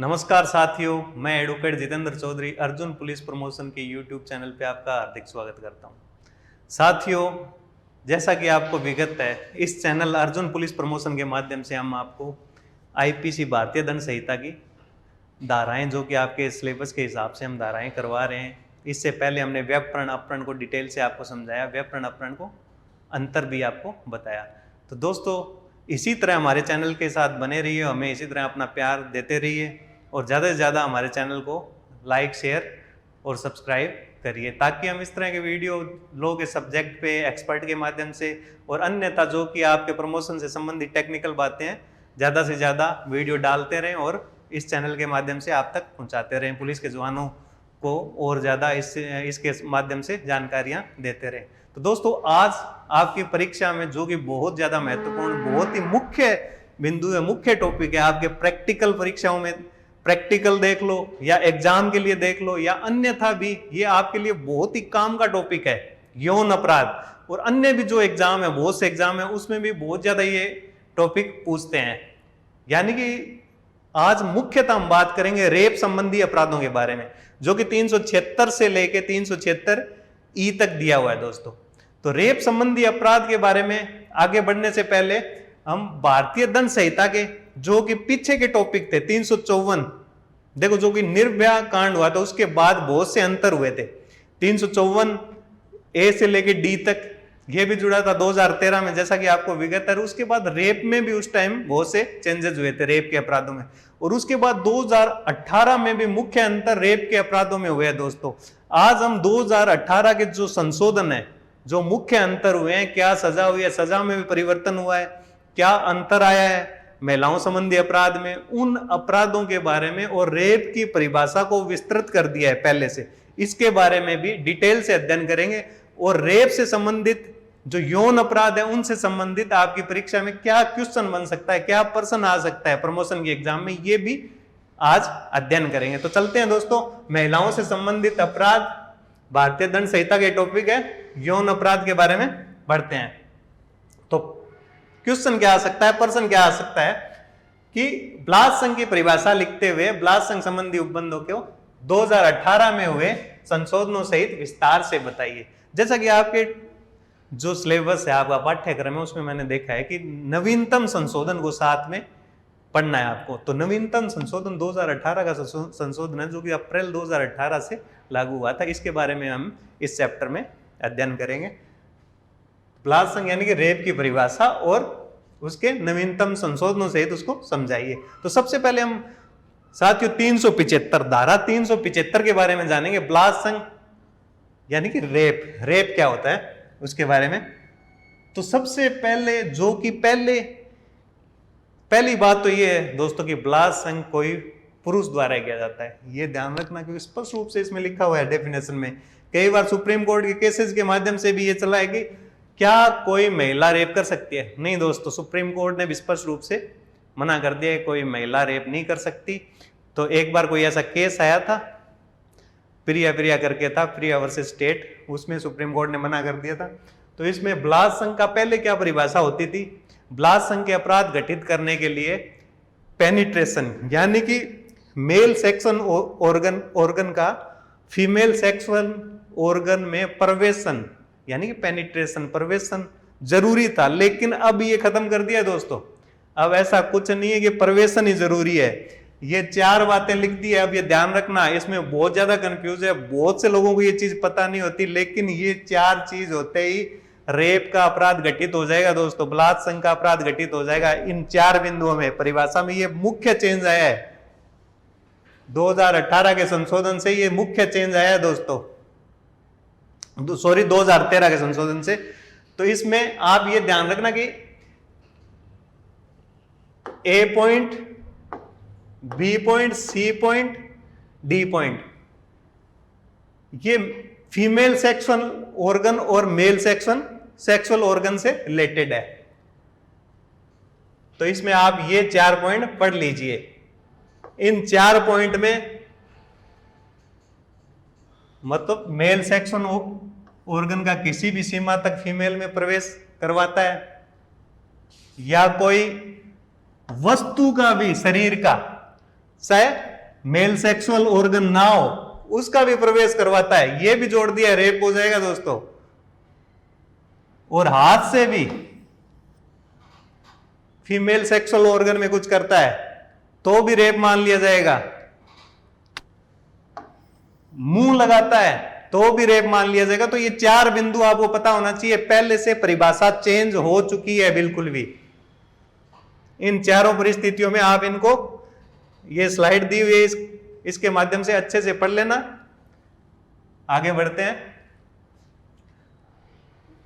नमस्कार साथियों, मैं advocate Jitendra Chaudhary Arjun police promotion के यूट्यूब चैनल पे आपका हार्दिक स्वागत करता हूं। साथियों, जैसा कि आपको विगत है, इस चैनल अर्जुन पुलिस प्रमोशन के माध्यम से हम आपको आईपीसी भारतीय दंड संहिता की धाराएं, जो कि आपके सिलेबस के हिसाब से हम धाराएं करवा रहे हैं। इससे पहले हमने व्यापरण अपहरण को डिटेल से आपको समझाया, व्यापरण अपहरण को अंतर भी आपको बताया। तो दोस्तों, इसी तरह हमारे चैनल के साथ बने रहिए, हमें इसी तरह अपना प्यार देते रहिए और ज़्यादा से ज़्यादा हमारे चैनल को लाइक, शेयर और सब्सक्राइब करिए, ताकि हम इस तरह के वीडियो लोग इस सब्जेक्ट पे एक्सपर्ट के माध्यम से और अन्यथा जो कि आपके प्रमोशन से संबंधित टेक्निकल बातें हैं, ज़्यादा से ज़्यादा वीडियो डालते रहें और इस चैनल के माध्यम से आप तक पहुंचाते रहें, पुलिस के जवानों को और ज़्यादा इसके माध्यम से जानकारियाँ देते रहें। तो दोस्तों, आज आपकी परीक्षा में जो कि बहुत ज़्यादा महत्वपूर्ण, बहुत ही मुख्य बिंदु है, मुख्य टॉपिक है, आपके प्रैक्टिकल परीक्षाओं में प्रैक्टिकल देख लो या एग्जाम के लिए देख लो या अन्यथा भी ये आपके लिए बहुत ही काम का टॉपिक है, यौन अपराध। और अन्य भी जो एग्जाम है, बहुत से एग्जाम है, उसमें भी बहुत ज्यादा ये टॉपिक पूछते हैं। यानी कि आज मुख्यतः हम बात करेंगे रेप संबंधी अपराधों के बारे में, जो कि 376 से लेके 376 ई तक दिया हुआ है दोस्तों। तो रेप संबंधी अपराध के बारे में आगे बढ़ने से पहले हम भारतीय दंड संहिता के जो कि पीछे के टॉपिक थे 354, देखो, जो कि निर्भया कांड हुआ था उसके बाद बहुत से अंतर हुए थे। 354 ए से लेके डी तक ये भी जुड़ा था 2013 में, जैसा कि आपको विगत है। उसके बाद रेप में भी उस टाइम बहुत से चेंजेस हुए थे, रेप के अपराधों में। और उसके बाद 2018 में भी मुख्य अंतर रेप के अपराधों में हुए हैं दोस्तों। आज हम 2018 के जो संशोधन है, जो मुख्य अंतर हुए हैं, क्या सजा हुई है, सजा में भी परिवर्तन हुआ है, क्या अंतर आया है महिलाओं संबंधी अपराध में, उन अपराधों के बारे में और रेप की परिभाषा को विस्तृत कर दिया है पहले से, इसके बारे में भी डिटेल से अध्ययन करेंगे। और रेप से संबंधित जो यौन अपराध है उनसे संबंधित आपकी परीक्षा में क्या क्वेश्चन बन सकता है, क्या प्रश्न आ सकता है प्रमोशन के एग्जाम में, ये भी आज अध्ययन करेंगे। तो चलते हैं दोस्तों, महिलाओं से संबंधित अपराध भारतीय दंड संहिता के टॉपिक है, यौन अपराध के बारे में बढ़ते हैं। तो क्वेश्चन क्या आ सकता है, प्रश्न क्या आ सकता है कि बलात्संग की परिभाषा लिखते हुए बलात्संग संबंधी उपबंधों को 2018 में हुए संशोधनों सहित विस्तार से बताइए। जैसा कि आपके जो सिलेबस है, आपका पाठ्यक्रम है, उसमें मैंने देखा है कि नवीनतम संशोधन को साथ में पढ़ना है आपको। तो नवीनतम संशोधन 2018 का संशोधन है, जो कि अप्रैल 2018 से लागू हुआ था। इसके बारे में हम इस चैप्टर में अध्ययन करेंगे। बलात्संग यानी कि रेप की परिभाषा और उसके नवीनतम संशोधनों सहित उसको समझाइए। तो सबसे पहले हम साथियों 375 धारा 375 के बारे में जानेंगे। बलात्संग यानी कि रेप क्या होता है उसके बारे में। तो सबसे पहले जो कि पहली बात तो ये है दोस्तों कि बलात्संग कोई पुरुष द्वारा किया जाता है, ये ध्यान रखना, क्योंकि स्पष्ट रूप से इसमें लिखा हुआ है डेफिनेशन में। कई बार सुप्रीम कोर्ट के केसेस के माध्यम से भी ये चला है कि क्या कोई महिला रेप कर सकती है। नहीं दोस्तों, सुप्रीम कोर्ट ने भी स्पष्ट रूप से मना कर दिया है, कोई महिला रेप नहीं कर सकती। तो एक बार कोई ऐसा केस आया था, प्रिया करके था, प्रिया वर्सेस स्टेट, उसमें सुप्रीम कोर्ट ने मना कर दिया था। तो इसमें बलात्संग का पहले क्या परिभाषा होती थी, बलात्संग के अपराध घटित करने के लिए पेनिट्रेशन यानी कि मेल सेक्सुअल ऑर्गन का फीमेल सेक्सुअल ऑर्गन में प्रवेशन यानी कि पेनिट्रेशन, प्रवेशन जरूरी था। लेकिन अब ये खत्म कर दिया दोस्तों, अब ऐसा कुछ नहीं है कि प्रवेशन ही जरूरी है। ये 4 बातें लिख दी है। अब ये ध्यान रखना, इसमें बहुत ज्यादा कंफ्यूज है, बहुत से लोगों को ये चीज पता नहीं होती, लेकिन ये 4 चीज होते ही रेप का अपराध घटित हो जाएगा दोस्तों, बलात्संग का अपराध घटित हो जाएगा। इन 4 बिंदुओं में परिभाषा में ये मुख्य चेंज आया है। 2018 के संशोधन से ये मुख्य चेंज आया है दोस्तों, सॉरी 2013 के संशोधन से। तो इसमें आप ये ध्यान रखना कि A point, B point, C point, D point, ये फीमेल सेक्सुअल ऑर्गन और मेल सेक्सुअल ऑर्गन से रिलेटेड है। तो इसमें आप ये 4 पॉइंट पढ़ लीजिए। इन 4 पॉइंट में मतलब मेल सेक्सुअल ऑर्गन का किसी भी सीमा तक फीमेल में प्रवेश करवाता है, या कोई वस्तु का भी शरीर का, चाहे मेल सेक्सुअल ऑर्गन ना हो उसका भी प्रवेश करवाता है, ये भी जोड़ दिया, रेप हो जाएगा दोस्तों। और हाथ से भी फीमेल सेक्सुअल ऑर्गन में कुछ करता है तो भी रेप मान लिया जाएगा। मुंह लगाता है तो भी रेप मान लिया जाएगा। तो ये 4 बिंदु आपको पता होना चाहिए, पहले से परिभाषा चेंज हो चुकी है बिल्कुल भी। इन चारों परिस्थितियों में आप इनको, ये स्लाइड दी हुई है, इसके माध्यम से अच्छे से पढ़ लेना। आगे बढ़ते हैं।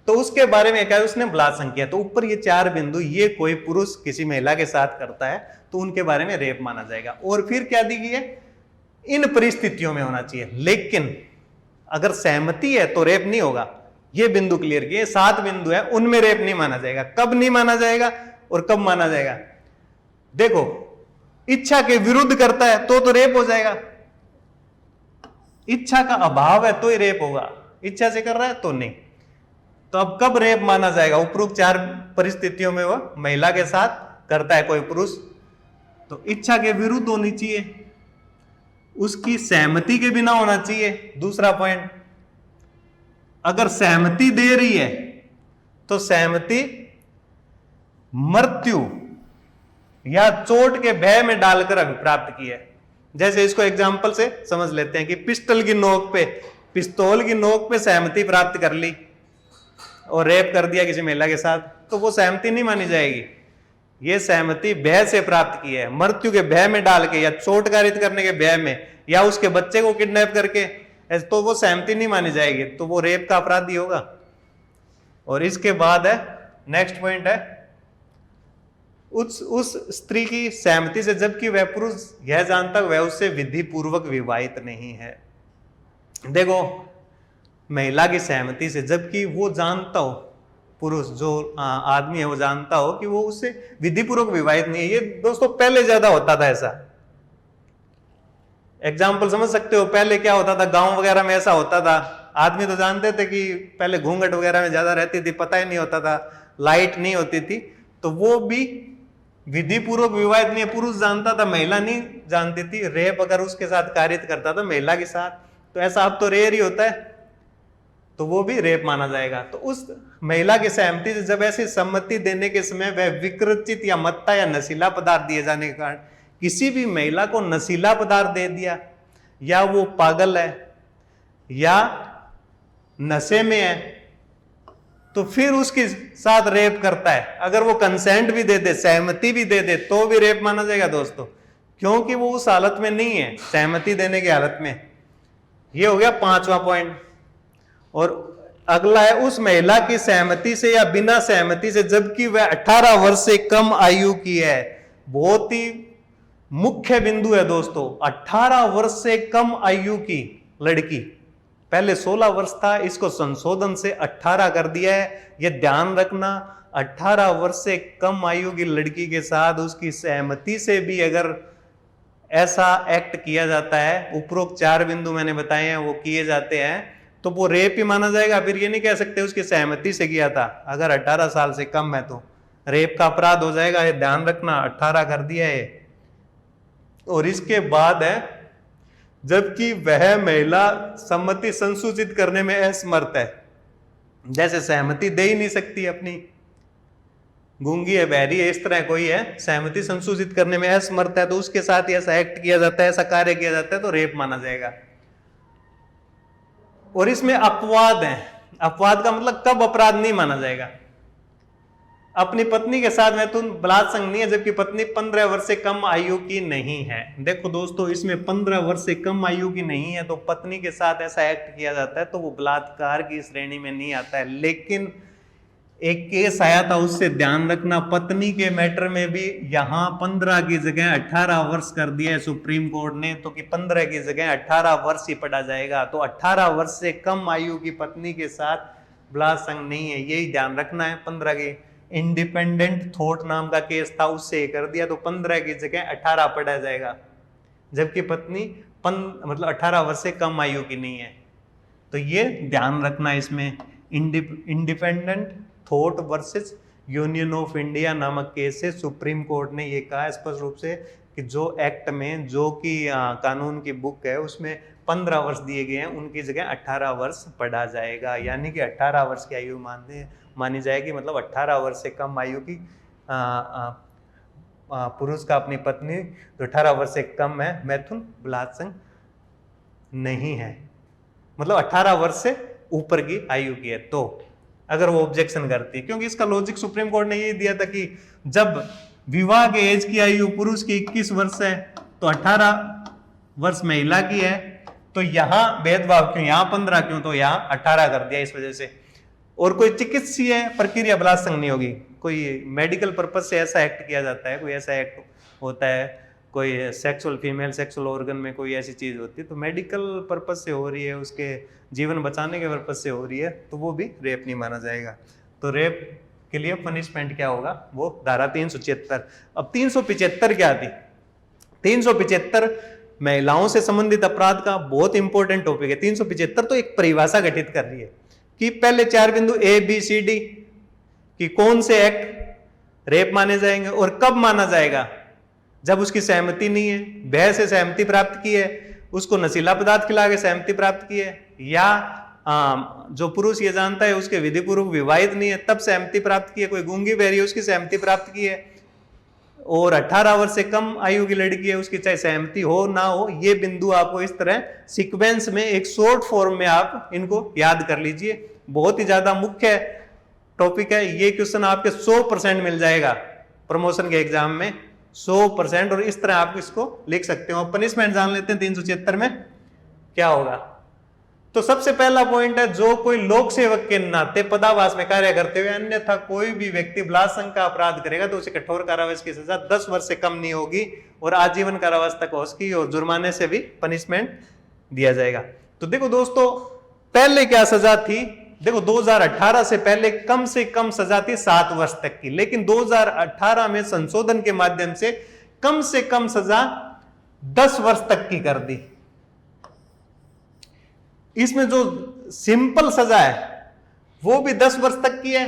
तो उसके बारे में क्या है, उसने बलात्संग किया, तो ऊपर ये 4 बिंदु, ये कोई पुरुष किसी महिला के साथ करता है तो उनके बारे में रेप माना जाएगा। और फिर क्या दी गई है, इन परिस्थितियों में होना चाहिए, लेकिन अगर सहमति है तो रेप नहीं होगा। ये बिंदु क्लियर किए, 7 बिंदु है, उनमें रेप नहीं माना जाएगा। कब नहीं माना जाएगा और कब माना जाएगा? देखो, इच्छा के विरुद्ध करता है तो रेप हो जाएगा। इच्छा का अभाव है तो ही रेप होगा, इच्छा से कर रहा है तो नहीं। तो अब कब रेप माना जाएगा? उपरोक्त 4 परिस्थितियों में वह महिला के साथ करता है कोई पुरुष, तो इच्छा के विरुद्ध होनी चाहिए, उसकी सहमति के बिना होना चाहिए। दूसरा पॉइंट, अगर सहमति दे रही है तो सहमति मृत्यु या चोट के भय में डालकर अभिप्राप्त की है। जैसे इसको एग्जाम्पल से समझ लेते हैं कि पिस्टल की नोक पे, पिस्तौल की नोक पे सहमति प्राप्त कर ली और रेप कर दिया किसी महिला के साथ, तो वो सहमति नहीं मानी जाएगी। ये सहमति भय से प्राप्त की है, मृत्यु के भय में डाल के या चोट कारित करने के भय में या उसके बच्चे को किडनैप करके, तो वो सहमति नहीं मानी जाएगी, तो वो रेप का अपराधी होगा। और इसके बाद है नेक्स्ट पॉइंट है, उस स्त्री की सहमति से, जबकि वह पुरुष यह जानता वह उससे विधि पूर्वक विवाहित नहीं है। देखो, महिला की सहमति से, जबकि वो जानता हो, पुरुष जो आदमी है वो जानता हो कि वो उससे विधि पूर्वक विवाहित नहीं है। ये दोस्तों पहले ज्यादा होता था ऐसा। एग्जाम्पल समझ सकते हो, पहले क्या होता था, गांव वगैरह में ऐसा होता था, आदमी तो जानते थे कि पहले घूंघट वगैरह में ज्यादा रहती थी, पता ही नहीं होता था, लाइट नहीं होती थी, तो वो भी विधि पूर्वक विवाहित नहीं है। पुरुष जानता था, महिला नहीं जानती थी। रेप अगर उसके साथ कारित करता था महिला के साथ, तो ऐसा अब तो रेयर ही होता है, तो वो भी रेप माना जाएगा। तो उस महिला की सहमति से जब ऐसी सम्मति देने के समय वह विकृचित या मत्ता या नशीला पदार्थ दिए जाने के कारण किसी भी महिला को नशीला पदार्थ दे दिया, या वो पागल है या नशे में है, तो फिर उसके साथ रेप करता है। अगर वो कंसेंट भी दे दे, सहमति भी दे दे, तो भी रेप माना जाएगा दोस्तों, क्योंकि वो उस हालत में नहीं है, सहमति देने की हालत में। ये हो गया 5वां पॉइंट। और अगला है, उस महिला की सहमति से या बिना सहमति से, जबकि वह 18 वर्ष से कम आयु की है। बहुत ही मुख्य बिंदु है दोस्तों, 18 वर्ष से कम आयु की लड़की, पहले 16 वर्ष था, इसको संशोधन से 18 कर दिया है। यह ध्यान रखना, 18 वर्ष से कम आयु की लड़की के साथ उसकी सहमति से भी अगर ऐसा एक्ट किया जाता है, उपरोक्त 4 बिंदु मैंने बताए हैं वो किए जाते हैं, तो वो रेप ही माना जाएगा। फिर ये नहीं कह सकते उसकी सहमति से किया था। अगर 18 साल से कम है तो रेप का अपराध हो जाएगा, ये ध्यान रखना, 18 कर दिया है। और इसके बाद है, जबकि वह महिला सम्मति संसूचित करने में असमर्थ है, जैसे सहमति दे ही नहीं सकती, अपनी गूंगी है, बहरी है, इस तरह कोई है, सहमति संसूचित करने में असमर्थ है, तो उसके साथ ही ऐसा एक्ट किया जाता है, ऐसा कार्य किया जाता है, तो रेप माना जाएगा। और इसमें अपवाद है। अपवाद का मतलब कब अपराध नहीं माना जाएगा, अपनी पत्नी के साथ में तुम बलात्संग नहीं है, जबकि पत्नी 15 वर्ष से कम आयु की नहीं है। देखो दोस्तों, इसमें 15 वर्ष से कम आयु की नहीं है, तो पत्नी के साथ ऐसा एक्ट किया जाता है तो वो बलात्कार की श्रेणी में नहीं आता है। लेकिन एक केस आया था, उससे ध्यान रखना, पत्नी के मैटर में भी यहां 15 की जगह 18 वर्ष कर दिया है सुप्रीम कोर्ट ने, तो कि 15 की जगह 18 वर्ष ही पड़ा जाएगा। तो 18 वर्ष से कम आयु की पत्नी के साथ बलात्संग नहीं है, यही ध्यान रखना है। 15 की इंडिपेंडेंट थॉट नाम का केस था, उससे कर दिया, तो 15 की जगह 18 पड़ा जाएगा, जबकि पत्नी मतलब 18 वर्ष से कम आयु की नहीं है। तो ये ध्यान रखना, इसमें independent thought versus union of India नामक केस से सुप्रीम कोर्ट ने ये कहा स्पष्ट रूप से कि जो एक्ट में जो कि कानून की बुक है उसमें 15 वर्ष दिए गए हैं, उनकी जगह 18 वर्ष पढ़ा जाएगा। यानी कि 18 वर्ष की आयु मानी जाएगी, मतलब 18 वर्ष से कम आयु की पुरुष का अपनी पत्नी जो 18 वर्ष से कम है मैथुन बलात्संग नहीं है, मतलब 18 वर्ष से ऊपर की आयु की है। तो अगर वो ऑब्जेक्शन करती है, क्योंकि इसका लॉजिक सुप्रीम कोर्ट ने ये दिया था कि जब विवाह के एज की आयु पुरुष की 21 वर्ष है तो 18 वर्ष महिला की है, तो यहां भेदभाव क्यों, यहां 15 क्यों, तो यहां 18 कर दिया इस वजह से। और कोई चिकित्सीय प्रक्रिया बलात्संग नहीं होगी, कोई मेडिकल पर्पज से ऐसा एक्ट किया जाता है, कोई ऐसा एक्ट होता है, कोई सेक्सुअल फीमेल सेक्सुअल ऑर्गन में कोई ऐसी चीज होती है तो मेडिकल पर्पज से हो रही है, उसके जीवन बचाने के पर्पज से हो रही है, तो वो भी रेप नहीं माना जाएगा। तो रेप के लिए पनिशमेंट क्या होगा, वो धारा 376। अब 375 क्या थी, 375 महिलाओं से संबंधित अपराध का बहुत इंपॉर्टेंट टॉपिक है। 375 तो एक परिभाषा गठित कर रही है कि पहले 4 बिंदु ABCD कि कौन से एक्ट रेप माने जाएंगे और कब माना जाएगा, जब उसकी सहमति नहीं है, भय से सहमति प्राप्त की है, उसको नशीला पदार्थ खिला के सहमति प्राप्त की है, या जो पुरुष ये जानता है उसके विधि पूर्वक विवाहित नहीं है तब सहमति प्राप्त की है, कोई गूंगी बहरी है उसकी सहमति प्राप्त की है, और 18 वर्ष से कम आयु की लड़की है उसकी चाहे सहमति हो ना हो। ये बिंदु आपको इस तरह सीक्वेंस में एक शॉर्ट फॉर्म में आप इनको याद कर लीजिए। बहुत ही ज्यादा मुख्य टॉपिक है, ये क्वेश्चन आपके 100% मिल जाएगा प्रमोशन के एग्जाम में, 100%, और इस तरह आप इसको लिख सकते हो। पनिशमेंट जान लेते हैं 376 में क्या होगा। तो सबसे पहला पॉइंट है, जो कोई लोक सेवक के नाते पदावास में कार्य करते हुए अन्यथा कोई भी व्यक्ति बलात्संग का अपराध करेगा तो उसे कठोर कारावास की सजा 10 वर्ष से कम नहीं होगी और आजीवन कारावास तक हो सकेगी और जुर्माने से भी पनिशमेंट दिया जाएगा। तो देखो दोस्तों, पहले क्या सजा थी, देखो 2018 से पहले कम से कम सजा थी 7 वर्ष तक की, लेकिन 2018 में संशोधन के माध्यम से कम सजा 10 वर्ष तक की कर दी। इसमें जो सिंपल सजा है वो भी 10 वर्ष तक की है।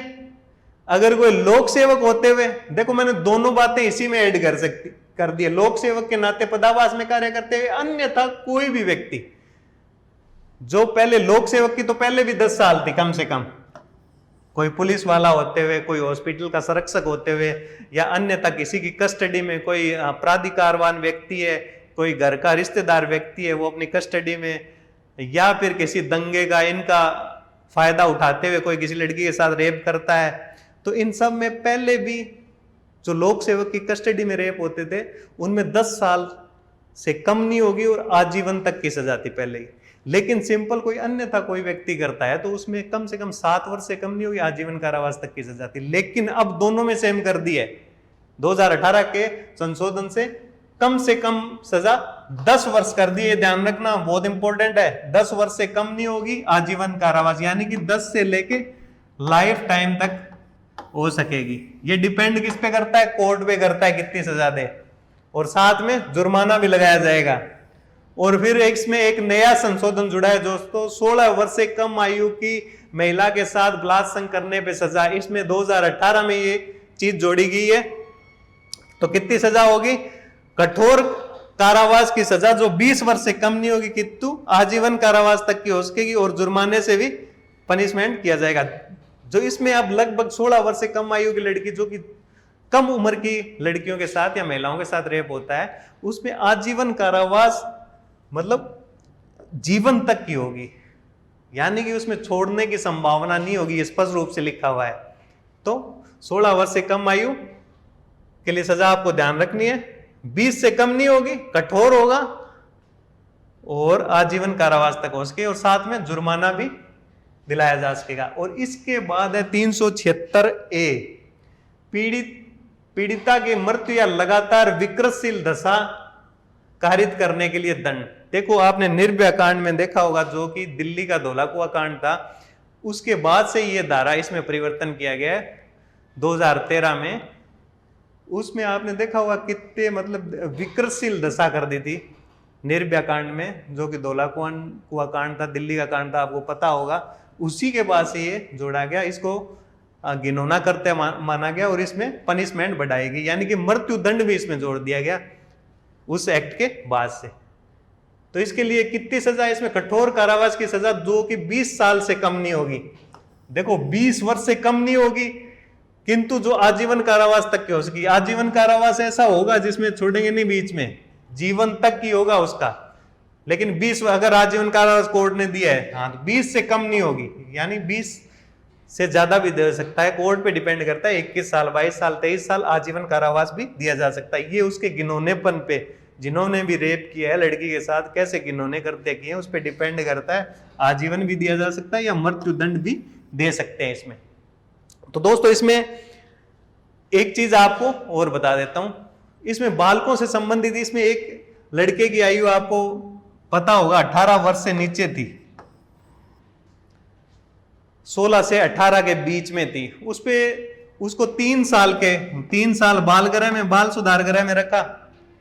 अगर कोई लोक सेवक होते हुए, देखो मैंने दोनों बातें इसी में ऐड कर दी है, लोक सेवक के नाते पदावास में कार्य करते हुए अन्यथा कोई भी व्यक्ति, जो पहले लोक सेवक की तो पहले भी 10 साल थी कम से कम, कोई पुलिस वाला होते हुए, कोई हॉस्पिटल का संरक्षक होते हुए, या अन्यथा किसी की कस्टडी में कोई प्राधिकारवान व्यक्ति है, कोई घर का रिश्तेदार व्यक्ति है वो अपनी कस्टडी में, या फिर किसी दंगे का इनका फायदा उठाते हुए कोई किसी लड़की के साथ रेप करता है, तो इन सब में पहले भी जो लोक सेवक की कस्टडी में रेप होते थे उनमें 10 साल से कम नहीं होगी और आजीवन तक की सजा थी पहले ही। लेकिन सिंपल कोई अन्यथा कोई व्यक्ति करता है तो उसमें कम से कम 7 वर्ष से कम नहीं होगी, आजीवन कारावास तक की सजा थी। लेकिन अब दोनों में सेम कर दी है, 2018 के संशोधन से कम सजा 10 वर्ष कर दी है। ध्यान रखना, बहुत इंपॉर्टेंट है, 10 वर्ष से कम नहीं होगी, आजीवन कारावास, यानी कि 10 से लेके लाइफ टाइम तक हो सकेगी। ये डिपेंड किस पे करता है, कोर्ट पे करता है कितनी सजा दे, और साथ में जुर्माना भी लगाया जाएगा। और फिर इसमें एक नया संशोधन जुड़ा है दोस्तों, 16 वर्ष से कम आयु की महिला के साथ बलात्संग करने पे सजा, इसमें 2018 में ये चीज जोड़ी गई है। तो कितनी सजा होगी, कठोर कारावास की सजा जो 20 वर्ष से कम नहीं होगी, किंतु आजीवन कारावास तक की हो सकेगी और जुर्माने से भी पनिशमेंट किया जाएगा। जो इसमें अब लगभग 16 वर्ष से कम आयु की लड़की, जो कि कम उम्र की लड़कियों के साथ या महिलाओं के साथ रेप होता है, उसमें आजीवन कारावास मतलब जीवन तक की होगी, यानी कि उसमें छोड़ने की संभावना नहीं होगी, स्पष्ट रूप से लिखा हुआ है। तो 16 वर्ष से कम आयु के लिए सजा आपको ध्यान रखनी है, 20 से कम नहीं होगी, कठोर होगा और आजीवन कारावास तक हो सके और साथ में जुर्माना भी दिलाया जा सकेगा। और इसके बाद है 376A, पीड़िता की मृत्यु या लगातार विकृतशील दशा कारित करने के लिए दंड। देखो आपने निर्भया कांड में देखा होगा, जो कि दिल्ली का धौला कुआं कांड था, उसके बाद से ये धारा इसमें परिवर्तन किया गया है 2013 में। उसमें आपने देखा होगा कितने मतलब विकृतशील दशा कर दी थी निर्भया कांड में, जो कि धौला कुआं कांड था, दिल्ली का कांड था, आपको पता होगा। उसी के बाद से ये जोड़ा गया, इसको घिनौना करते माना गया और इसमें पनिशमेंट बढ़ाई गई, यानी कि मृत्यु दंड भी इसमें जोड़ दिया गया। उस एक्ट के बाद से। तो इसके लिए कितनी सजा, इसमें कठोर कारावास की सजा जो कि 20 साल से कम नहीं होगी। देखो 20 वर्ष से कम नहीं होगी, किंतु जो आजीवन कारावास तक की हो सकी। आजीवन कारावास ऐसा होगा जिसमें छोड़ेंगे नहीं बीच में, जीवन तक की होगा उसका। लेकिन 20 अगर आजीवन कारावास कोर्ट ने दिया है, हाँ, तो 20 से कम नहीं होगी, यानी 20 से ज्यादा भी दे सकता है, कोर्ट पे डिपेंड करता है। 21 साल, 22 साल, 23 साल आजीवन कारावास भी दिया जा सकता है। ये उसके घिनौनेपन पे, जिन्होंने भी रेप किया है लड़की के साथ, कैसे घिनौने करते किए हैं, उस पर डिपेंड करता है। आजीवन भी दिया जा सकता है या मृत्युदंड भी दे सकते हैं इसमें। तो दोस्तों इसमें एक चीज आपको और बता देता हूं, इसमें बालकों से संबंधित, इसमें एक लड़के की आयु आपको पता होगा 18 वर्ष से नीचे थी, 16 से 18 के बीच में थी। उस पे उसको 3 साल बाल गृह में, बाल सुधार गृह में रखा,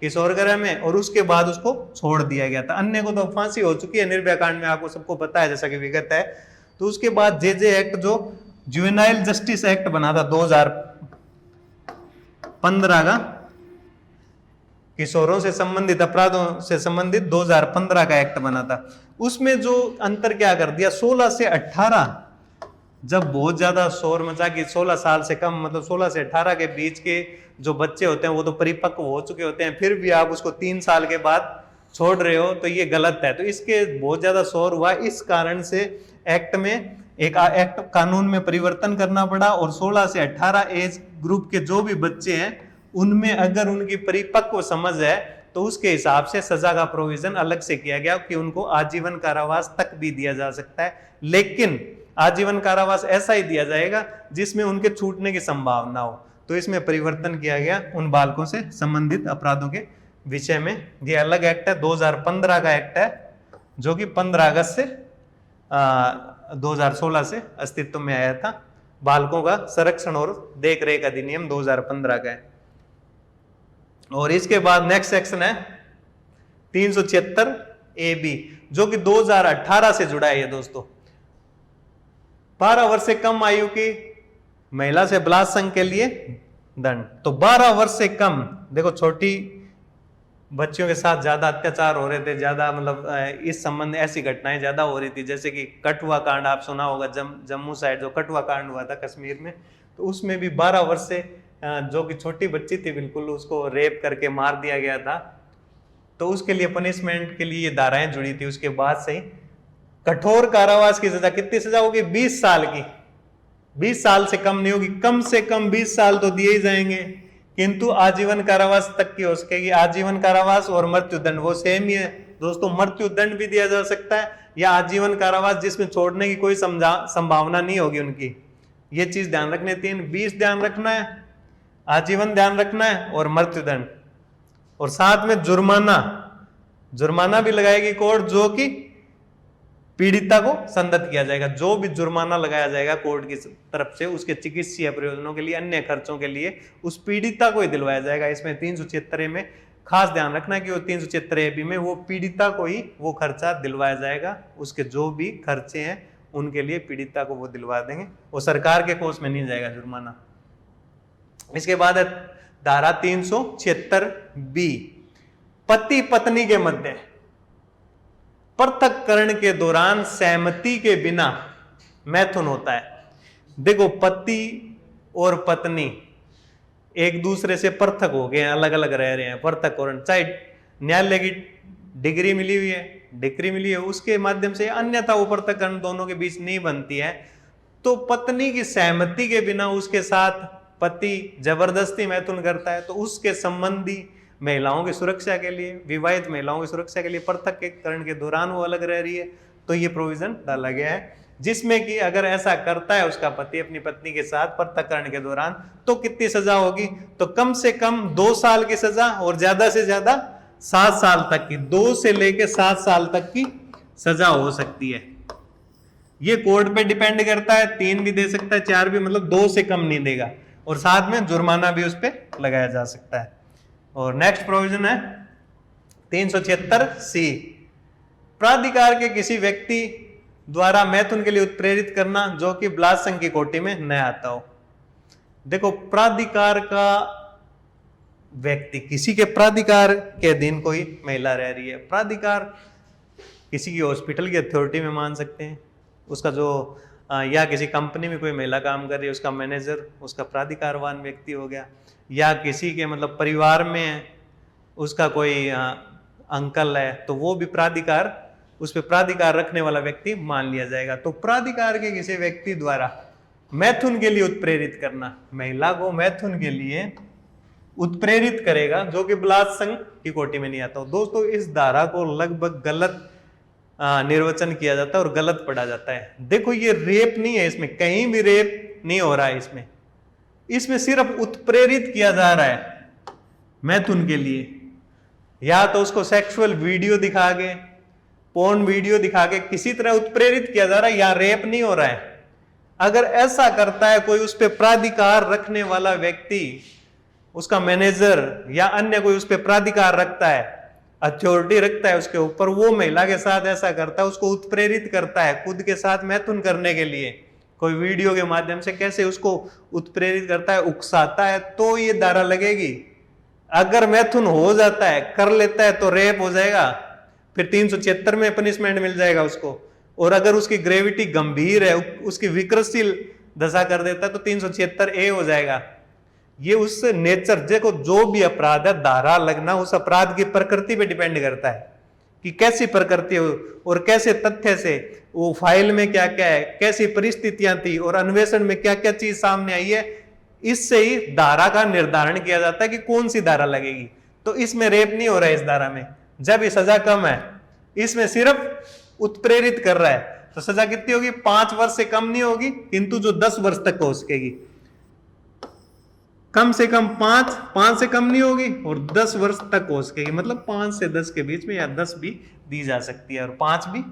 किशोर गृह में, और उसके बाद उसको छोड़ दिया गया था। अन्य को तो फांसी हो चुकी है निर्भया कांड में, आपको सबको पता है जैसा कि विगत है। तो उसके बाद जे एक्ट, जो जुवेनाइल जस्टिस एक्ट बना था 2015 का, किशोरों से संबंधित अपराधों से संबंधित 2015 का एक्ट बना था। उसमें जो अंतर क्या कर दिया, 16 से 18 जब बहुत ज्यादा शोर मचा कि 16 साल से कम, मतलब 16 से 18 के बीच के जो बच्चे होते हैं वो तो परिपक्व हो चुके होते हैं, फिर भी आप उसको 3 साल के बाद छोड़ रहे हो, तो ये गलत है। तो इसके बहुत ज्यादा शोर हुआ, इस कारण से एक्ट में एक एक्ट कानून में परिवर्तन करना पड़ा, और 16 से 18 एज ग्रुप के जो भी बच्चे हैं उनमें अगर उनकी परिपक्व समझ है तो उसके हिसाब से सजा का प्रोविजन अलग से किया गया कि उनको आजीवन कारावास तक भी दिया जा सकता है। लेकिन आजीवन कारावास ऐसा ही दिया जाएगा जिसमें उनके छूटने की संभावना हो। तो इसमें परिवर्तन किया गया उन बालकों से संबंधित अपराधों के विषय में। ये अलग एक्ट है, 2015 का एक्ट है, जो कि 15 अगस्त से 2016 से अस्तित्व में आया था। बालकों का संरक्षण और देख रेख अधिनियम 2015 का है। और इसके बाद नेक्स्ट सेक्शन है 376 AB, जो कि 2018 से जुड़ा है। ये दोस्तों 12 वर्ष से कम आयु की महिला से बलात्संग के लिए दंड। तो 12 वर्ष से कम, देखो छोटी बच्चियों के साथ ज्यादा अत्याचार हो रहे थे, ज्यादा मतलब इस संबंध ऐसी घटनाएं ज्यादा हो रही थी, जैसे कि कठुआ कांड आप सुना होगा, जम्मू साइड जो कठुआ कांड हुआ था कश्मीर में, तो उसमें भी 12 वर्ष से जो कि छोटी बच्ची थी बिल्कुल, उसको रेप करके मार दिया गया था। तो उसके लिए पनिशमेंट के लिए ये धाराएं जुड़ी थी। उसके बाद से ही कठोर कारावास की सजा, कितनी सजा होगी, 20 साल की, 20 साल से कम नहीं होगी, कम से कम 20 साल तो दिए ही जाएंगे, किंतु आजीवन कारावास तक की हो सकेगी। आजीवन कारावास और मृत्युदंड वो सेम ही है दोस्तों, मृत्युदंड भी दिया जा सकता है या आजीवन कारावास जिसमें छोड़ने की कोई संभावना नहीं होगी उनकी। ये चीज ध्यान रखने, 20 ध्यान रखना है, आजीवन ध्यान रखना है और मृत्युदंड, और साथ में जुर्माना भी लगाएगी कोर्ट, जो कि पीड़िता को संदत किया जाएगा। जो भी जुर्माना लगाया जाएगा कोर्ट की तरफ से उसके चिकित्सीय प्रयोजनों के लिए, अन्य खर्चों के लिए उस पीड़िता को ही दिलवाया जाएगा। इसमें 376 में खास ध्यान रखना कि वो 376 AB में वो पीड़िता को ही वो खर्चा दिलवाया जाएगा। उसके जो भी खर्चे हैं उनके लिए पीड़िता को वो दिलवा देंगे, वो सरकार के कोष में नहीं जाएगा जुर्माना। इसके बाद है धारा 376B, पति पत्नी के मध्य पृथक्करण के दौरान सहमति के बिना मैथुन होता है। देखो पति और पत्नी एक दूसरे से पृथक हो गए हैं, अलग अलग रह रहे हैं, पृथक्करण, चाहे न्यायालय की डिग्री मिली हुई है, डिग्री मिली है, उसके माध्यम से, अन्यथा वो पृथक्करण दोनों के बीच नहीं बनती है। तो पत्नी की सहमति के बिना उसके साथ पति जबरदस्ती मैथुन करता है, तो उसके संबंधी महिलाओं की सुरक्षा के लिए, विवाहित महिलाओं की सुरक्षा के लिए पृथक्करण के दौरान वो अलग रह रही है, तो ये प्रोविजन डाला गया है, जिसमें कि अगर ऐसा करता है उसका पति अपनी पत्नी के साथ पृथक्करण के दौरान, तो कितनी सजा होगी, तो कम से कम 2 साल की सजा और ज्यादा से ज्यादा 7 साल तक की, 2 से लेकर 7 साल तक की सजा हो सकती है। ये कोर्ट पे डिपेंड करता है, 3 भी दे सकता है, 4 भी, मतलब 2 से कम नहीं देगा, और साथ में जुर्माना भी उस पर लगाया जा सकता है। और नेक्स्ट प्रोविजन है 376C, प्राधिकार के किसी व्यक्ति द्वारा मैथुन के लिए उत्प्रेरित करना जो कि बलात्संग की कोटि में न आता हो। देखो प्राधिकार का व्यक्ति किसी के प्राधिकार के अधीन कोई महिला रह रही है, प्राधिकार किसी की हॉस्पिटल की अथॉरिटी में मान सकते हैं, उसका जो या किसी कंपनी में कोई महिला काम कर रही है उसका मैनेजर उसका प्राधिकारवान व्यक्ति हो गया, या किसी के मतलब परिवार में उसका कोई अंकल है तो वो भी प्राधिकार, उस पर प्राधिकार रखने वाला व्यक्ति मान लिया जाएगा। तो प्राधिकार के किसी व्यक्ति द्वारा मैथुन के लिए उत्प्रेरित करना, महिला को मैथुन के लिए उत्प्रेरित करेगा, जो कि बलात्संग की कोटि में नहीं आता। दोस्तों इस धारा को लगभग गलत निर्वचन किया जाता है और गलत पढ़ा जाता है। देखो ये रेप नहीं है, इसमें कहीं भी रेप नहीं हो रहा है, इसमें सिर्फ उत्प्रेरित किया जा रहा है मैथुन के लिए, या तो उसको सेक्सुअल वीडियो दिखा के, पोर्न वीडियो दिखा के किसी तरह उत्प्रेरित किया जा रहा है, या रेप नहीं हो रहा है। अगर ऐसा करता है कोई उस पर प्राधिकार रखने वाला व्यक्ति, उसका मैनेजर या अन्य कोई उस पर प्राधिकार रखता है, अथॉरिटी रखता है उसके ऊपर, वो महिला के साथ ऐसा करता है, उसको उत्प्रेरित करता है खुद के साथ मैथुन करने के लिए, कोई वीडियो के माध्यम से कैसे उसको उत्प्रेरित करता है, उकसाता है, तो ये धारा लगेगी। अगर मैथुन हो जाता है, कर लेता है, तो रेप हो जाएगा, फिर 376 में पनिशमेंट मिल जाएगा उसको। और अगर उसकी ग्रेविटी गंभीर है, उसकी विकृतशील दशा कर देता है, तो 376A हो जाएगा। ये उस नेचर, देखो जो भी अपराध है धारा लगना उस अपराध की प्रकृति पे डिपेंड करता है कि कैसी प्रकृति हो और कैसे तथ्य से, वो फाइल में क्या क्या है, कैसी परिस्थितियां थी और अन्वेषण में क्या क्या चीज सामने आई है, इससे ही धारा का निर्धारण किया जाता है कि कौन सी धारा लगेगी। तो इसमें रेप नहीं हो रहा है इस धारा में, जब ये सजा कम है, इसमें सिर्फ उत्प्रेरित कर रहा है, तो सजा कितनी होगी, 5 वर्ष से कम नहीं होगी, किंतु जो 10 वर्ष तक हो सकेगी, कम से कम 5 से कम नहीं होगी और 10 वर्ष तक हो सकेगी, मतलब 5 से 10 के बीच में, या 10 भी दी जा सकती है और 5 भी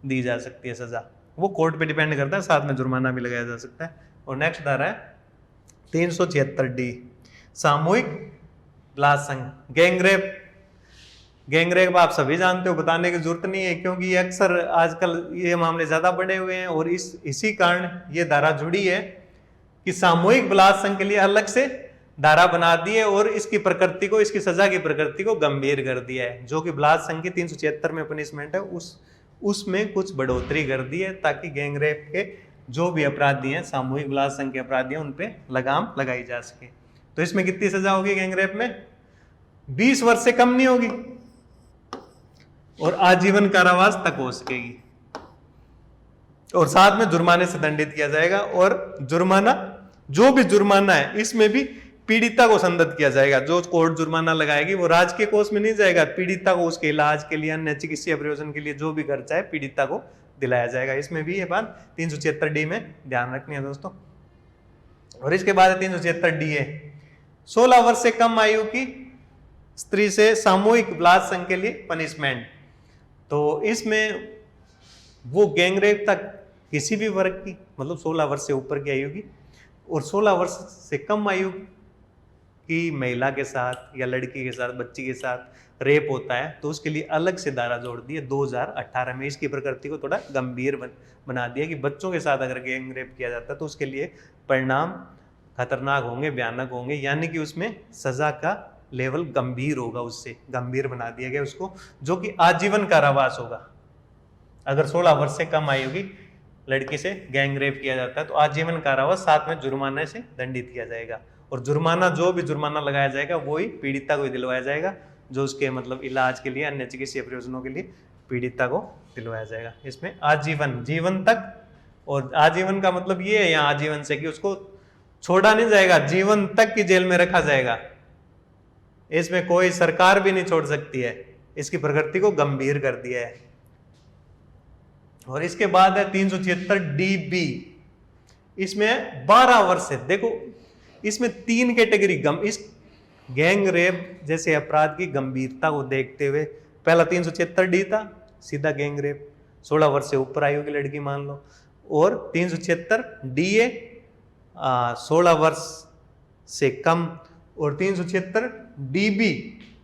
दी जा सकती है सजा, वो कोर्ट पे डिपेंड करता है, साथ में जुर्माना भी लगाया जा सकता है। और नेक्स्ट धारा है 376D, सामूहिक बलात्संग, गैंगरेप। गैंगरेप आप सभी जानते हो, बताने की जरूरत नहीं है, क्योंकि ये अक्सर आजकल ये मामले ज्यादा बढ़े हुए हैं और इसी कारण ये धारा जुड़ी है कि सामूहिक बलात्संग के लिए अलग से धारा बना दी है और इसकी प्रकृति को, इसकी सजा की प्रकृति को गंभीर कर दिया है। जो कि बलात्संग की 376 में पनिशमेंट है, उसमें कुछ बढ़ोतरी कर दी है, ताकि गैंगरेप के जो भी अपराधी हैं, सामूहिक बलात्संग के अपराधी हैं, उन पे लगाम लगाई जा सके। तो इसमें कितनी सजा होगी गैंगरेप में, 20 वर्ष से कम नहीं होगी और आजीवन कारावास तक हो सकेगी, और साथ में जुर्माने से दंडित किया जाएगा। और जुर्माना, जो भी जुर्माना है, इसमें भी पीड़िता को संदत किया जाएगा। जो कोर्ट जुर्माना लगाएगी वो राजकीय कोष में नहीं जाएगा, पीड़िता को उसके इलाज के लिए, अन्य चिकित्सीय प्रयोजन के लिए जो भी खर्चा है पीड़िता को दिलाया जाएगा। इसमें भी ये बात 376D में ध्यान रखनी है दोस्तों। और इसके बाद 376DA, 16 वर्ष से कम आयु की स्त्री से सामूहिक बलात्संग के लिए पनिशमेंट। तो इसमें वो गैंगरेप तक किसी भी वर्ग की, मतलब 16 वर्ष से ऊपर की आयु की और 16 वर्ष से कम आयु की महिला के साथ या लड़की के साथ, बच्ची के साथ रेप होता है, तो उसके लिए अलग से धारा जोड़ दी है 2018 में। इसकी प्रकृति को थोड़ा गंभीर बना दिया कि बच्चों के साथ अगर गैंग रेप किया जाता है तो उसके लिए परिणाम खतरनाक होंगे, भयानक होंगे, यानी कि उसमें सजा का लेवल गंभीर होगा, उससे गंभीर बना दिया गया उसको, जो कि आजीवन कारावास होगा। अगर 16 वर्ष से कम आयु की लड़की से गैंग रेप किया जाता है तो आजीवन कारावास, साथ में जुर्माने से दंडित किया जाएगा। और जुर्माना, जो भी जुर्माना लगाया जाएगा वही पीड़िता को दिलवाया जाएगा, जो उसके मतलब इलाज के लिए, अन्य चिकित्सीय प्रयोजनों के लिए पीड़िता को दिलवाया जाएगा। इसमें आजीवन, जीवन तक, और आजीवन का मतलब ये है यहाँ आजीवन से कि उसको छोड़ा नहीं जाएगा, जीवन तक की जेल में रखा जाएगा। इसमें कोई सरकार भी नहीं छोड़ सकती है, इसकी प्रकृति को गंभीर कर दिया है। और इसके बाद है 376DB, इसमें 12 वर्ष से, देखो इसमें 3 कैटेगरी इस गैंग रेप जैसे अपराध की गंभीरता को देखते हुए, पहला 376D था, सीधा गैंग रेप, 16 वर्ष से ऊपर आयु की लड़की मान लो, और 376DA 16 वर्ष से कम, और 376DB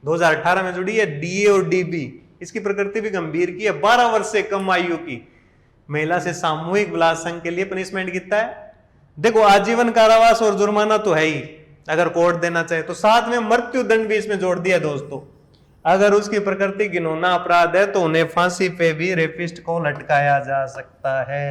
2018 में जुड़ी है, DA और DB इसकी प्रकृति भी गंभीर की है। 12 वर्ष से कम आयु की महिला से सामूहिक बलात्संग के लिए पनिशमेंट कितना है, देखो आजीवन कारावास और जुर्माना तो है ही, अगर कोर्ट देना चाहे तो। साथ में मृत्यु दंड भी इसमें जोड़ दिया दोस्तों। अगर उसकी प्रकृति घिनौना अपराध है तो उन्हें फांसी पे भी रेपिस्ट को लटकाया जा सकता है।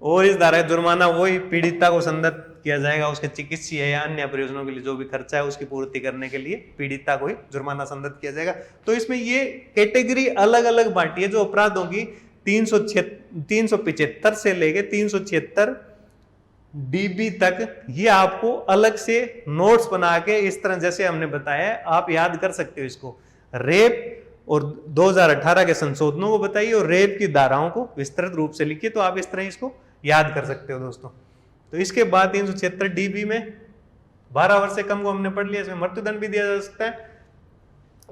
और इस धारा जुर्माना वही पीड़िता को संदर्भ किया जाएगा, उसके चिकित्सीय या अन्य प्रयोजनों के लिए जो भी खर्चा है उसकी पूर्ति करने के लिए पीड़िता को ही जुर्माना संदर्भ किया जाएगा। तो इसमें ये कैटेगरी अलग अलग बांटी है जो अपराधों की 375 से लेके 376 DB तक। ये आपको अलग से नोट्स बना के इस तरह जैसे हमने बताया आप याद कर सकते हो इसको। रेप और 2018 के संशोधनों को बताइए और रेप की धाराओं को विस्तृत रूप से लिखिए, तो आप इस तरह इसको याद कर सकते हो दोस्तों। तो इसके बाद 376 DB में 12 वर्ष से कम को हमने पढ़ लिया, इसमें मृत्युदंड भी दिया जा सकता है।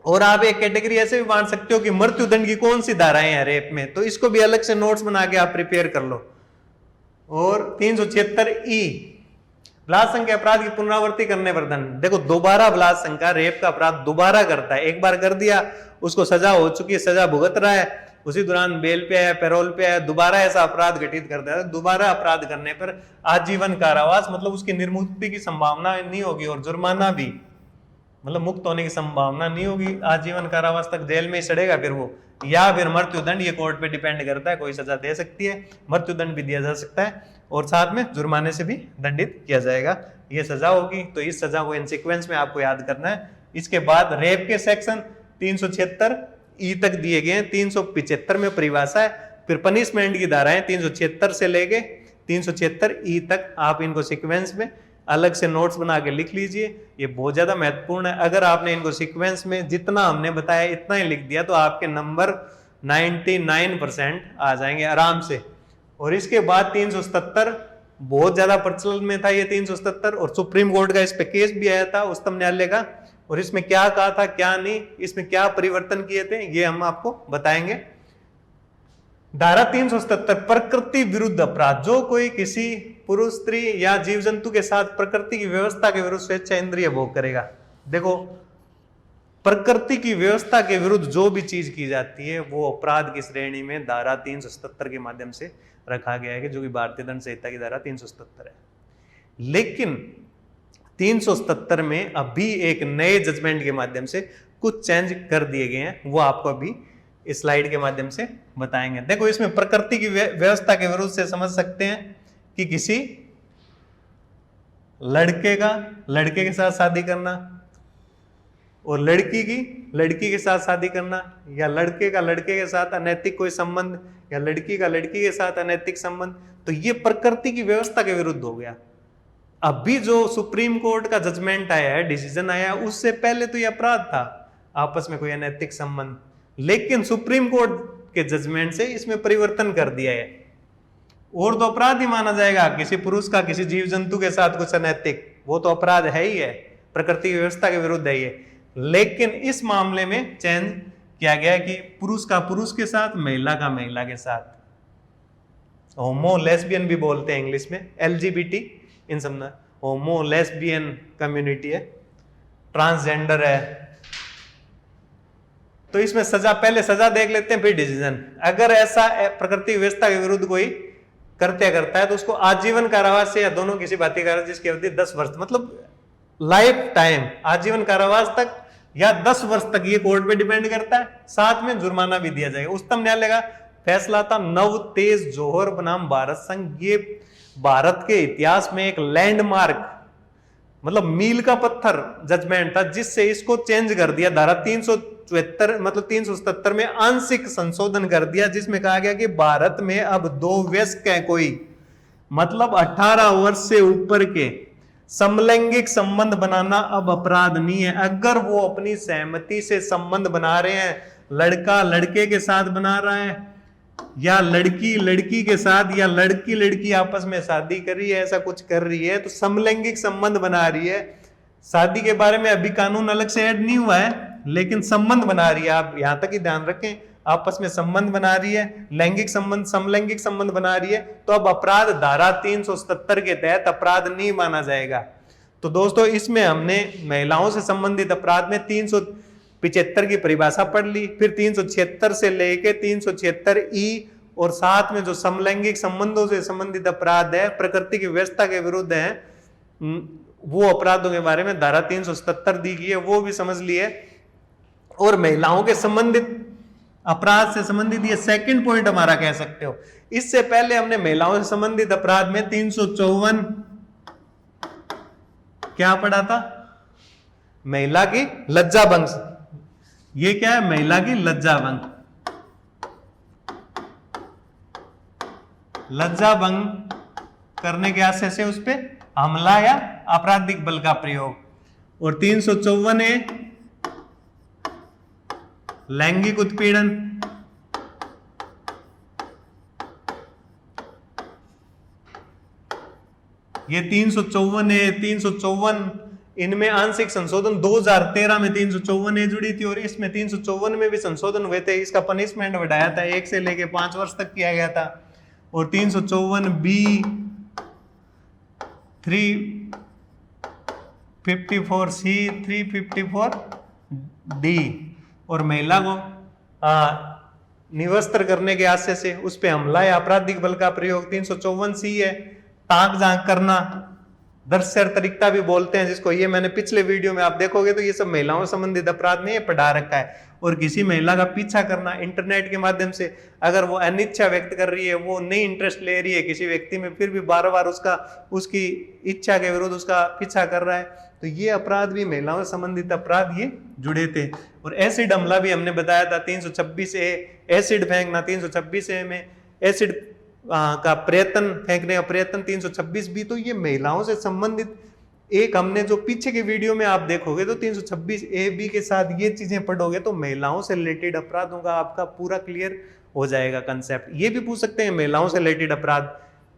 और आप एक कैटेगरी ऐसे भी बांट सकते हो कि मृत्युदंड की कौन सी धाराएं हैं रेप में, तो इसको भी अलग से नोट्स बना के आप प्रिपेयर कर लो। और 376E बलात्संग के अपराध की पुनरावृत्ति करने पर दंड। देखो दोबारा बलात्संग का रेप का अपराध दोबारा करता है, एक बार कर दिया उसको सजा हो चुकी है, सजा भुगत रहा है, उसी दौरान बेल पे आया पैरोल पे आया, दोबारा ऐसा अपराध घटित करता है, दोबारा अपराध करने पर आजीवन कारावास मतलब उसकी निर्मुक्ति की संभावना नहीं होगी और जुर्माना भी मतलब मुक्त होने की संभावना नहीं होगी, आजीवन कारावास तक जेल में ही सड़ेगा फिर वो, या फिर मृत्युदंड। ये कोर्ट पे डिपेंड करता है, कोई सजा दे सकती है, मृत्युदंड भी दिया जा सकता है और साथ में जुर्माने से भी दंडित किया जाएगा। ये सजा होगी, तो इस सजा को इन सीक्वेंस में आपको याद करना है। इसके बाद रेप के सेक्शन 376E तक दिए गए हैं, 375 में परिभाषा है, फिर पनिशमेंट की धाराएं 376 से लेके 376E तक। आप इनको सीक्वेंस में अलग से नोट्स बना के लिख लीजिए, ये बहुत ज्यादा महत्वपूर्ण है। अगर आपने इनको सीक्वेंस में जितना हमने बताया इतना ही लिख दिया तो आपके नंबर 99% आ जाएंगे आराम से। और इसके बाद 377 बहुत ज्यादा प्रचलन में था ये 377, और सुप्रीम कोर्ट का इस पे केस भी आया था उच्चतम न्यायालय का, और इसमें क्या कहा था क्या नहीं, इसमें क्या परिवर्तन किए थे ये हम आपको बताएंगे। धारा 377 प्रकृति विरुद्ध अपराध। जो कोई किसी पुरुष स्त्री या जीव जंतु के साथ प्रकृति की व्यवस्था के विरुद्ध स्वेच्छा इंद्रिय भोग करेगा। देखो प्रकृति की व्यवस्था के विरुद्ध जो भी चीज की जाती है वो अपराध की श्रेणी में धारा 377 के माध्यम से रखा गया है, जो कि भारतीय दंड संहिता की धारा 377 है। लेकिन 377 में अभी एक नए जजमेंट के माध्यम से कुछ चेंज कर दिए गए हैं, वो आपको अभी इस स्लाइड के माध्यम से बताएंगे। देखो इसमें प्रकृति की व्यवस्था के विरुद्ध से समझ सकते हैं कि किसी लड़के का लड़के के साथ शादी करना और लड़की की लड़की के साथ शादी करना, या लड़के का लड़के के साथ अनैतिक कोई संबंध, या लड़की का लड़की के साथ अनैतिक संबंध, तो ये प्रकृति की व्यवस्था के विरुद्ध हो गया। अभी जो सुप्रीम कोर्ट का जजमेंट आया है, डिसीजन आया है, उससे पहले तो ये अपराध था आपस में कोई अनैतिक संबंध, लेकिन सुप्रीम कोर्ट के जजमेंट से इसमें परिवर्तन कर दिया है और तो अपराध ही माना जाएगा। किसी पुरुष का किसी जीव जंतु के साथ कुछ अनैतिक, वो तो अपराध है ही है, प्रकृति की व्यवस्था के विरुद्ध है ये। लेकिन इस मामले में चेंज किया गया कि पुरुष का पुरुष के साथ, महिला का महिला के साथ, होमो लेस्बियन भी बोलते हैं इंग्लिश में, LGBT इन सब में होमो लेस्बियन कम्युनिटी है, ट्रांसजेंडर है। तो इसमें सजा, पहले सजा देख लेते हैं फिर डिसीजन। अगर ऐसा प्रकृति व्यवस्था के विरुद्ध कोई कृत्य करता है तो उसको आजीवन कारावास से या दोनों किसी बात कारावास जिसकी अवधि 10 वर्ष मतलब लाइफ टाइम आजीवन कारावास तक या 10 वर्ष तक, ये कोर्ट पे डिपेंड करता है। साथ में जुर्माना भी दिया जाएगा। उच्चतम न्यायालय का फैसला था नव तेज जौहर बनाम भारत संघ। ये भारत के इतिहास में एक लैंडमार्क मतलब मील का पत्थर जजमेंट था, जिससे इसको चेंज कर दिया। धारा 374 मतलब 377 में आंशिक संशोधन कर दिया, जिसमें कहा गया कि भारत में अब 2 वयस्क हैं कोई, मतलब 18 वर्ष से ऊपर के, समलैंगिक संबंध बनाना अब अपराध नहीं है। अगर वो अपनी सहमति से संबंध बना रहे हैं, लड़का लड़के के साथ बना रहा है या लड़की लड़की के साथ या लड़की लड़की आपस में शादी कर रही है, ऐसा कुछ कर रही है, तो समलैंगिक संबंध बना रही है। शादी के बारे में अभी कानून अलग से ऐड नहीं हुआ है, लेकिन संबंध बना रही है। आप यहां तक ही ध्यान रखें, आपस में संबंध बना रही है, लैंगिक संबंध समलैंगिक संबंध बना रही है, तो अब अपराध धारा 377 के तहत अपराध नहीं माना जाएगा। तो दोस्तों इसमें हमने महिलाओं से संबंधित अपराध में 375 की परिभाषा पढ़ ली, फिर 376 से लेके 376E, और साथ में जो समलैंगिक संबंधों से संबंधित अपराध है, प्रकृति की व्यवस्था के विरुद्ध है, वो अपराधों के बारे में धारा 377 दी गई है, वो भी समझ लिए। और महिलाओं के संबंधित अपराध से संबंधित ये सेकंड पॉइंट हमारा कह सकते हो। इससे पहले हमने महिलाओं से संबंधित अपराध में 354 क्या पढ़ा था? महिला की लज्जा भंग। ये क्या है? महिला की लज्जा भंग। लज्जा भंग करने के आशय से उस पर हमला या आपराधिक बल का प्रयोग। और 354 है लैंगिक उत्पीड़न। ये 354 है। 354 इनमें आंशिक संशोधन 2013 में 354 ए जुड़ी थी और इसमें 354 में भी संशोधन हुए थे। इसका पनिशमेंट बढ़ाया था, 1 से लेके 5 वर्ष तक किया गया था। और 354 बी 354 सी 354 डी और महिला को निवस्त्र करने के आशय से उस पर हमला या आपराधिक बल का प्रयोग। 354 सी है ताक झांक करना, दृश्य तरीकता भी बोलते हैं जिसको। ये मैंने पिछले वीडियो में आप देखोगे तो ये सब महिलाओं संबंधित अपराध में ये पढ़ा रखा है। और किसी महिला का पीछा करना इंटरनेट के माध्यम से, अगर वो अनिच्छा व्यक्त कर रही है, वो नहीं इंटरेस्ट ले रही है किसी व्यक्ति में, फिर भी बार बार उसकी इच्छा के विरुद्ध उसका पीछा कर रहा है, तो ये अपराध भी महिलाओं से संबंधित अपराध ये जुड़े थे। और एसिड हमला भी हमने बताया था 326 ए, एसिड फेंकना 326 ए में, एसिड का प्रयत्न, फेंकने का प्रयत्न 326 भी। तो ये महिलाओं से संबंधित एक हमने जो पीछे के वीडियो में आप देखोगे तो 326 ए बी के साथ ये चीजें पढ़ोगे तो महिलाओं से रिलेटेड अपराधों का आपका पूरा क्लियर हो जाएगा कंसेप्ट। ये भी पूछ सकते हैं महिलाओं से रिलेटेड अपराध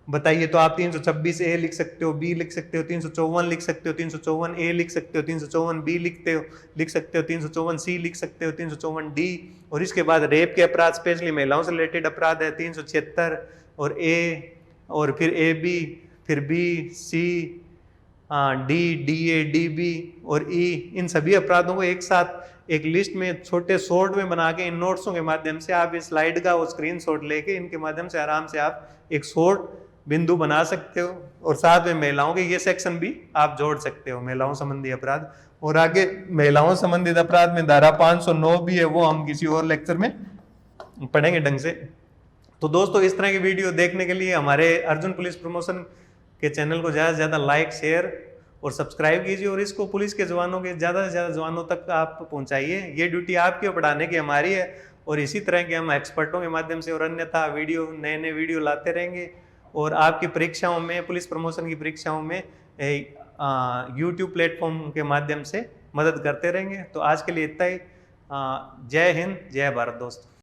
बताइए, तो आप 326 ए लिख सकते हो, बी लिख सकते हो, 354 लिख सकते हो, 354 ए लिख सकते हो, 354 बी लिख सकते हो, 354 सी लिख सकते हो, 354 डी। और इसके बाद रेप के अपराध स्पेशली महिलाओं से रिलेटेड अपराध है 376 और ए, और फिर ए बी, फिर B C D D A D B और ई। इन सभी अपराधों को एक साथ एक लिस्ट में छोटे शॉर्ट में बना के इन नोट्सों के माध्यम से आप इस स्लाइड का वो स्क्रीनशॉट लेके इनके माध्यम से आराम से आप एक शॉर्ट बिंदु बना सकते हो। और साथ में महिलाओं के ये सेक्शन भी आप जोड़ सकते हो, महिलाओं संबंधी अपराध। और आगे महिलाओं संबंधित अपराध में धारा 509 भी है, वो हम किसी और लेक्चर में पढ़ेंगे ढंग से। तो दोस्तों इस तरह की वीडियो देखने के लिए हमारे अर्जुन पुलिस प्रमोशन के चैनल को ज़्यादा से ज़्यादा लाइक, शेयर और सब्सक्राइब कीजिए और इसको पुलिस के जवानों के ज़्यादा से ज़्यादा जवानों तक आप पहुंचाइए। ये ड्यूटी आपकी पढ़ाने की हमारी है और इसी तरह के हम एक्सपर्टों के माध्यम से और अन्यथा वीडियो नए नए वीडियो लाते रहेंगे और आपकी परीक्षाओं में, पुलिस प्रमोशन की परीक्षाओं में यूट्यूब प्लेटफॉर्म के माध्यम से मदद करते रहेंगे। तो आज के लिए इतना ही। जय हिंद, जय भारत दोस्तों।